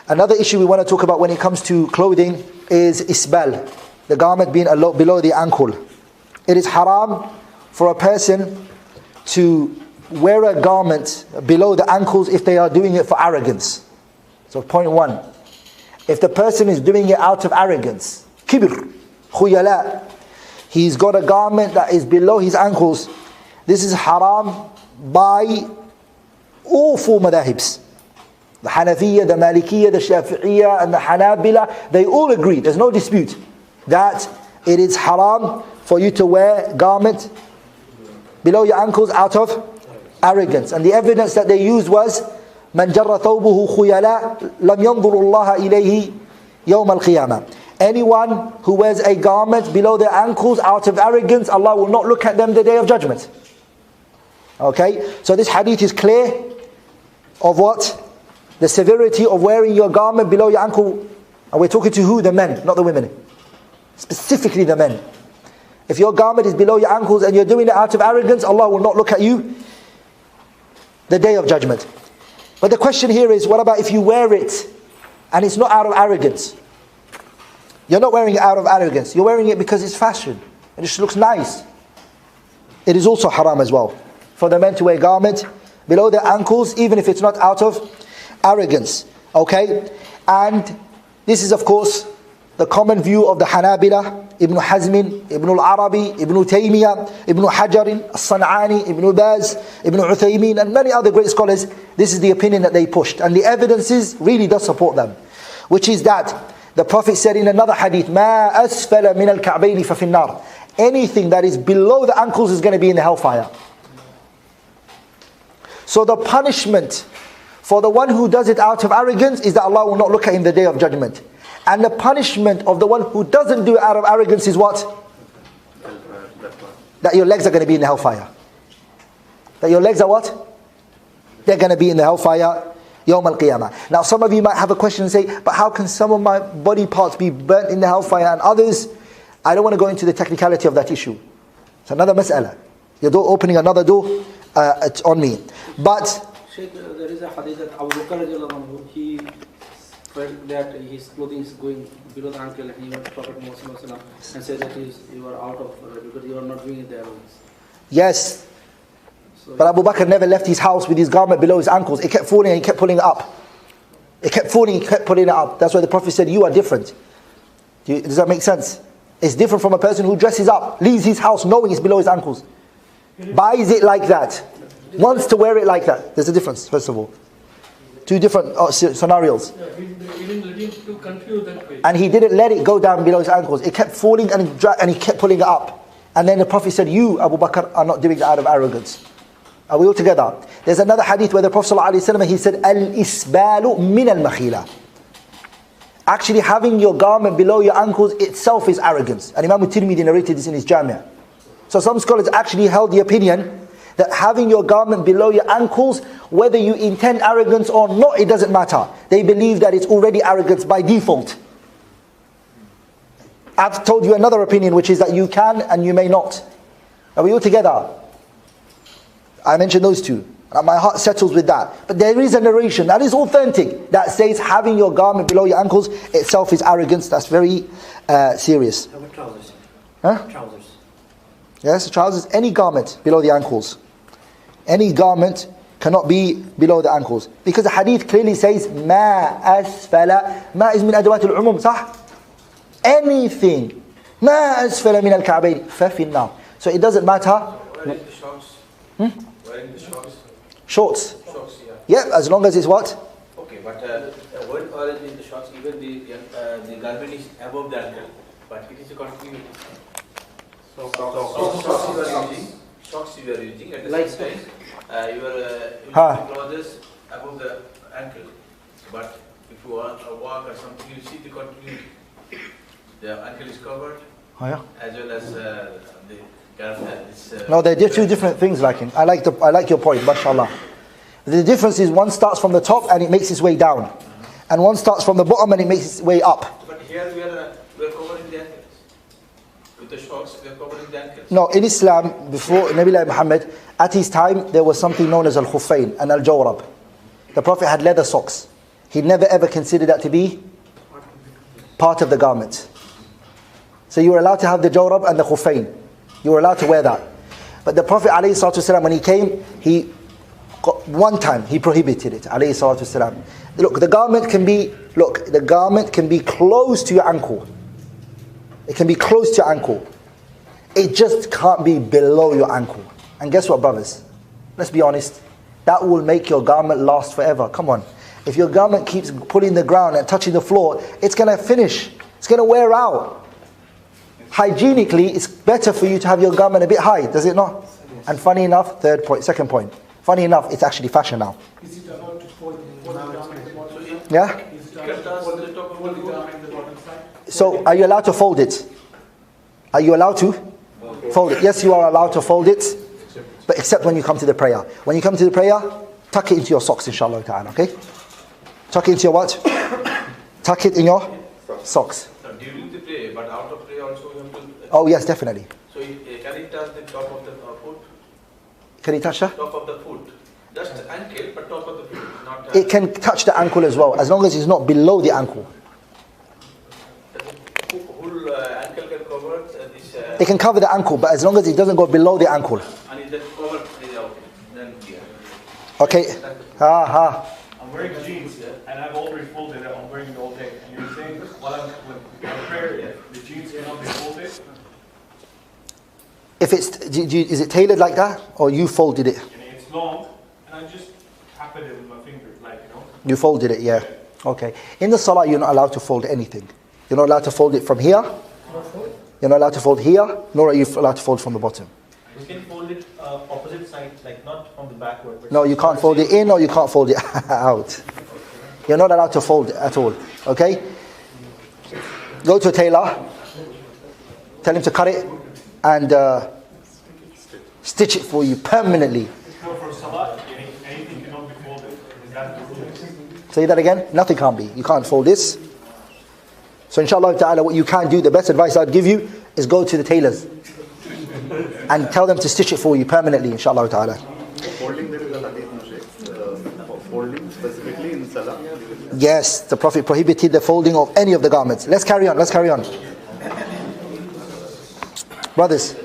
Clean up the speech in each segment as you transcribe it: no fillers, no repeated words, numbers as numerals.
Another issue we want to talk about when it comes to clothing is Isbal, the garment being below the ankle. It is haram for a person to wear a garment below the ankles if they are doing it for arrogance. So point one, if the person is doing it out of arrogance, kibr, khuyala, he's got a garment that is below his ankles, this is haram by all four madahibs. The Hanafiya, the Malikiyya, the Shafi'iyya and the Hanabila, they all agree, there's no dispute, that it is haram for you to wear garment below your ankles out of arrogance. And the evidence that they used was من جر ثوبه خيلاء لم ينظر الله إليه يوم القيامة. Anyone who wears a garment below their ankles out of arrogance, Allah will not look at them the day of judgment. Okay, so this hadith is clear of what? The severity of wearing your garment below your ankle. And we're talking to who? The men, not the women. Specifically the men. If your garment is below your ankles and you're doing it out of arrogance, Allah will not look at you the day of judgment. But the question here is, what about if you wear it and it's not out of arrogance? You're not wearing it out of arrogance. You're wearing it because it's fashion. It just looks nice. It is also haram as well for the men to wear a garment below their ankles, even if it's not out of arrogance. Okay? And this is of course the common view of the Hanabila, Ibn Hazmin, Ibn al-Arabi, Ibn Taymiyyah, Ibn Hajar, As-San'ani, Ibn Baz, Ibn Uthaymin and many other great scholars. This is the opinion that they pushed. And the evidences really does support them. Which is that the Prophet said in another hadith, مَا أَسْفَلَ مِنَ الْكَعْبَيْنِ فَفِي النَّارِ. Anything that is below the ankles is going to be in the hellfire. So the punishment for the one who does it out of arrogance is that Allah will not look at him the day of judgment. And the punishment of the one who doesn't do it out of arrogance is what? That your legs are going to be in the hellfire. That your legs are what? They're going to be in the hellfire Yawm al-Qiyamah. Now some of you might have a question and say, but how can some of my body parts be burnt in the hellfire and others? I don't want to go into the technicality of that issue. It's another mas'ala. You're opening another door, it's on me. But Sheikh, there is a hadith that Abu Bakr, he felt that his clothing is going below the ankle, and he went to Prophet Muhammad and said that you are out of, because you are not doing it there. Yes. So, but Abu Bakr never left his house with his garment below his ankles. It kept falling and he kept pulling it up. It kept falling, he kept pulling it up. That's why the Prophet said, you are different. Does that make sense? It's different from a person who dresses up, leaves his house knowing it's below his ankles, buys it like that, wants to wear it like that. There's a difference, first of all. Two different scenarios. Yeah, he didn't let him to continue that way. And he didn't let it go down below his ankles. It kept falling and he kept pulling it up. And then the Prophet said, you, Abu Bakr, are not doing it out of arrogance. Are we all together? There's another hadith where the Prophet ﷺ, he said, Al-Isbalu min al-Makhila. Actually having your garment below your ankles itself is arrogance. And Imam al-Tirmidhi narrated this in his Jamia. So some scholars actually held the opinion that having your garment below your ankles, whether you intend arrogance or not, it doesn't matter. They believe that it's already arrogance by default. I've told you another opinion, which is that you can and you may not. Are we all together? I mentioned those two. My heart settles with that. But there is a narration that is authentic that says having your garment below your ankles itself is arrogance. That's very serious. How about trousers? Huh? Trousers. Yes, trousers, any garment below the ankles. Any garment cannot be below the ankles. Because the hadith clearly says, مَا أَسْفَلَ مَا is min adawat al-umum, صح? Anything. مَا أَسْفَلَ مِنَ الْكَعْبَيْنِ فَفِي النَّارِ. So it doesn't matter. Wearing the shorts. Wearing the shorts. Shorts. Shorts, yeah. Yeah, as long as it's what? Okay, but when orange in the shorts, even the garment is above the ankle, but it is a continuity. So socks you are using at the same time, you are using clothes above the ankle. But if you walk or something, you see the continuity. The ankle is covered, as well as the garment is. No, they're two different things, Lakin. I like your point, mashallah. The difference is one starts from the top and it makes its way down, and one starts from the bottom and it makes its way up. But here we are covering the ankles. With the shorts, we are covering the ankles. No, in Islam, before Nabi Muhammad, at his time, there was something known as al-khuffayn and al-jawrab. The Prophet had leather socks. He never ever considered that to be part of the garment. So you were allowed to have the jawrab and the khuffayn. You were allowed to wear that. But the Prophet ﷺ, when he came, one time he prohibited it. ﷺ. Look, the garment can be close to your ankle. It can be close to your ankle. It just can't be below your ankle. And guess what, brothers? Let's be honest. That will make your garment last forever. Come on. If your garment keeps pulling the ground and touching the floor, it's going to finish. It's going to wear out. Hygienically, it's better for you to have your garment a bit high, does it not? And funny enough, second point. Funny enough, it's actually fashion now. Is it allowed to fold the garment at the bottom side? Yeah? Is it allowed to fold the garment at the bottom side? So, are you allowed to fold it? Are you allowed to fold it? Yes, you are allowed to fold it, but except when you come to the prayer. When you come to the prayer, tuck it into your socks, inshallah ta'ala, okay? Tuck it into your what? Tuck it in your socks. During the prayer, but out of prayer also you have to... Oh yes, definitely. So can it touch the top of the foot? Can it touch that? Top of the foot. Just the ankle, but top of the foot. Not It can touch the ankle as well, as long as it's not below the ankle. Whole ankle can cover this... It can cover the ankle, but as long as it doesn't go below the ankle. And it just cover then here. Okay. I'm wearing jeans and I've already folded it. I'm wearing it all day. And you're saying while I'm prayer, the jeans cannot be folded? If is it tailored like that, or you folded it? It's long, and I just tap it with my finger, You folded it, yeah. Okay. In the salah, you're not allowed to fold anything. You're not allowed to fold it from here. You're not allowed to fold here, nor are you allowed to fold from the bottom. You can fold it opposite side, like not from the backward. But No, you can't fold it in, or you can't fold it out. You're not allowed to fold it at all. Okay? Go to a tailor. Tell him to cut it and stitch it for you permanently. For salah, anything cannot be folded. Is that the rule? Say that again. Nothing can't be. You can't fold this. So inshallah ta'ala, what you can do, the best advice I'd give you is go to the tailors and tell them to stitch it for you permanently, inshallah ta'ala. Folding, there is a hadith, folding specifically in salah. Yes, the Prophet prohibited the folding of any of the garments. Let's carry on. Brothers,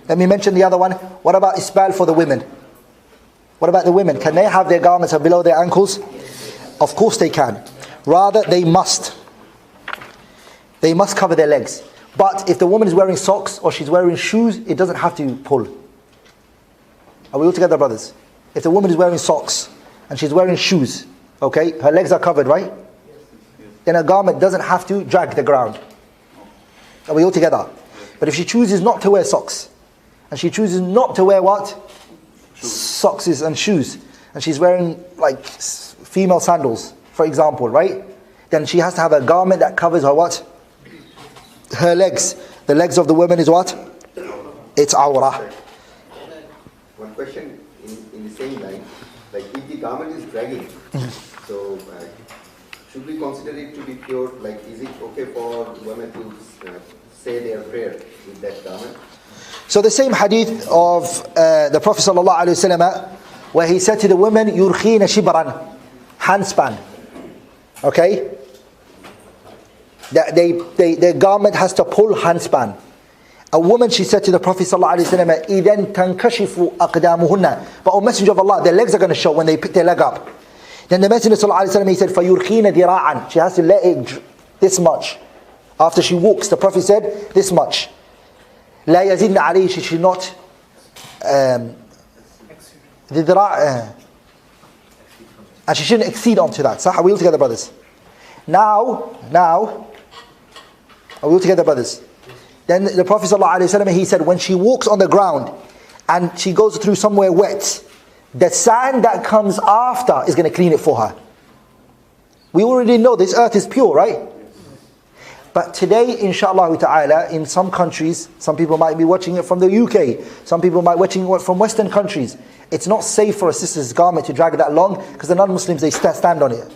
let me mention the other one. What about Isbal for the women? What about the women? Can they have their garments below their ankles? Of course they can. Rather, they must. They must cover their legs. But if the woman is wearing socks or she's wearing shoes, it doesn't have to pull. Are we all together, brothers? If the woman is wearing socks and she's wearing shoes, okay, her legs are covered, right? Then her garment doesn't have to drag the ground. Are we all together? But if she chooses not to wear socks, and she chooses not to wear what? Socks and shoes, and she's wearing like female sandals, for example, right? Then she has to have a garment that covers her what? Her legs. The legs of the woman is what? It's awrah. One question in the same line, like if the garment is dragging, so should we consider it to be pure? Like, is it okay for women to say their prayer with that garment? So the same hadith of the Prophet ﷺ, where he said to the women, "Yurkhina shibran," handspan. Okay, that their garment has to pull handspan. A woman, she said to the Prophet ﷺ, "Idan tankashifu aqdamuhunna." But O Messenger of Allah, their legs are going to show when they pick their leg up. Then the Messenger ﷺ, he said, "Fayurkhina dira'an." She has to let it this much. After she walks, the Prophet said, this much. لا يزيدن عليه, she should not and she shouldn't exceed onto that. So are we all together, brothers? Now, are we all together, brothers? Then the Prophet ﷺ, he said, when she walks on the ground and she goes through somewhere wet, the sand that comes after is going to clean it for her. We already know this earth is pure, right? But today, inshallah ta'ala, in some countries, some people might be watching it from the UK, some people might be watching it from Western countries. It's not safe for a sister's garment to drag that long, because the non-Muslims, they stand on it.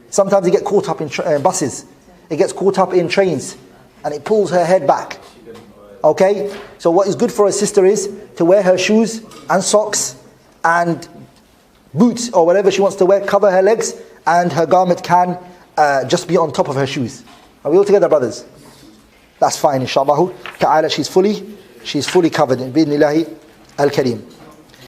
Sometimes they get caught up in buses, it gets caught up in trains, and it pulls her head back. Okay? So what is good for a sister is to wear her shoes and socks and boots or whatever she wants to wear, cover her legs, and her garment can just be on top of her shoes. Are we all together, brothers? That's fine, inshallah ta'ala. She's fully covered in bi'idhnillahi al-kareem.